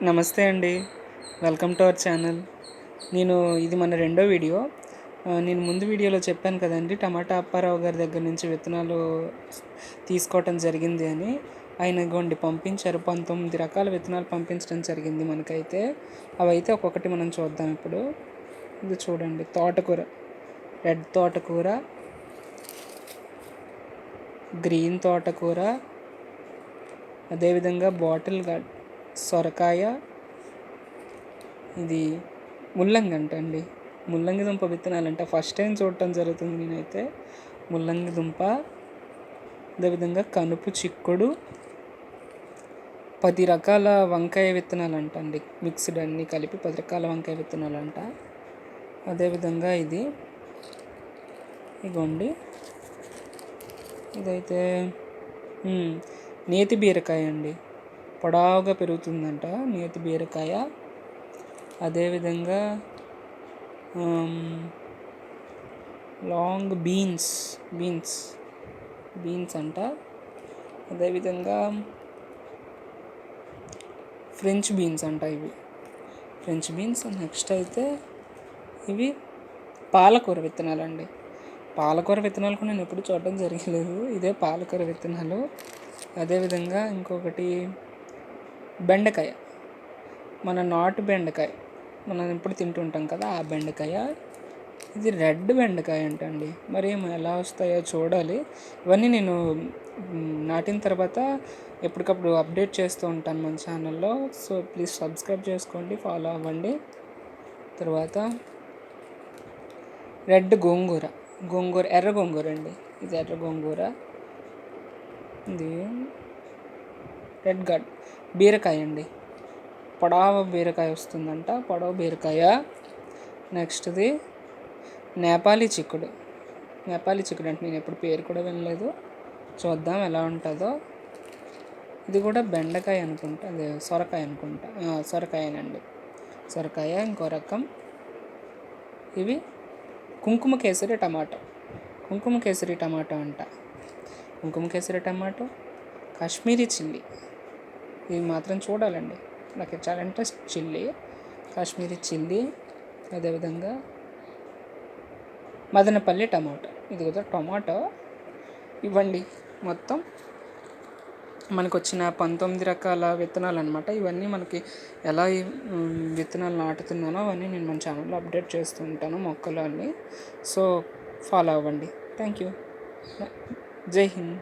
నమస్తే అండి. Welcome to our channel. ఇది మన రెండో వీడియో. నేను ముందు వీడియోలో చెప్పాను కదండి, టమాటా అప్పారావు గారి దగ్గర నుంచి విత్తనాలు తీసుకోవటం జరిగింది అని. ఆయన ఇగోండి పంపించారు, 19 రకాల విత్తనాలు పంపించడం జరిగింది మనకైతే. అవైతే ఒక్కొక్కటి మనం చూద్దాం ఇప్పుడు. ఇది చూడండి, తోటకూర, రెడ్ తోటకూర, గ్రీన్ తోటకూర, అదేవిధంగా బాటిల్ గార్డ్ సొరకాయ, ఇది ముల్లంగి అంటండి, ముల్లంగి దుంప విత్తనాలంట. ఫస్ట్ టైం చూడటం జరుగుతుంది నేనైతే. ముల్లంగి దుంప, అదేవిధంగా కనుపు చిక్కుడు, 10 రకాల వంకాయ విత్తనాలు అంటండి, మిక్స్డ్ అన్నీ కలిపి 10 రకాల వంకాయ విత్తనాలు అంట. అదేవిధంగా ఇగోండి, ఇదైతే నేతి బీరకాయ అండి, పొడవుగా పెరుగుతుందంట నేతి బీరకాయ. అదేవిధంగా లాంగ్ బీన్స్ అంట. అదేవిధంగా ఫ్రెంచ్ బీన్స్ అంట, ఇవి ఫ్రెంచ్ బీన్స్. నెక్స్ట్ అయితే ఇవి పాలకూర విత్తనాలు అండి. పాలకూర విత్తనాలు కూడా నేను ఎప్పుడు చూడటం జరగలేదు. ఇదే పాలకూర విత్తనాలు. అదేవిధంగా ఇంకొకటి బెండకాయ, మన నాటు బెండకాయ, మనం ఎప్పుడు తింటుంటాం కదా, ఆ బెండకాయ. ఇది రెడ్ బెండకాయ అంటండి. మరి ఎలా వస్తాయో చూడాలి. ఇవన్నీ నేను నాటిన తర్వాత ఎప్పటికప్పుడు అప్డేట్ చేస్తూ ఉంటాను మన ఛానల్లో. సో ప్లీజ్ సబ్స్క్రైబ్ చేసుకోండి, ఫాలో అవ్వండి. తర్వాత రెడ్ గోంగూర, ఎర్ర గోంగూర అండి, ఇది ఎర్ర గోంగూర. ఇది రెడ్ గార్డ్ బీరకాయ అండి, పొడవు బీరకాయ వస్తుందంట, పొడవు బీరకాయ. నెక్స్ట్ది నేపాలీ చిక్కుడు అంటే నేను ఎప్పుడు పేరు కూడా వినలేదు, చూద్దాం ఎలా ఉంటుందో. ఇది కూడా బెండకాయ అనుకుంటా, అదే సొరకాయ అనుకుంటా, సొరకాయనండి, సొరకాయ. ఇంకో రకం ఇవి కుంకుమ కేసరి టమాటో అంట. కుంకుమ కేసరి టమాటో, కాశ్మీరీ చిల్లీ, ఇవి మాత్రం చూడాలండి, నాకు చాలా ఇంట్రెస్ట్ చిల్లీ, కాశ్మీరీ చిల్లీ. అదేవిధంగా మదనపల్లి టమాటో, ఇది కూడా టమాటో. ఇవ్వండి మొత్తం మనకు వచ్చిన 19 రకాల విత్తనాలు అనమాట. ఇవన్నీ మనకి ఎలా విత్తనాలు నాటుతున్నానో అవన్నీ నేను మన ఛానల్లో అప్డేట్ చేస్తూ ఉంటాను, మొక్కలు అన్నీ. సో ఫాలో అవ్వండి. Thank you. జై హింద్.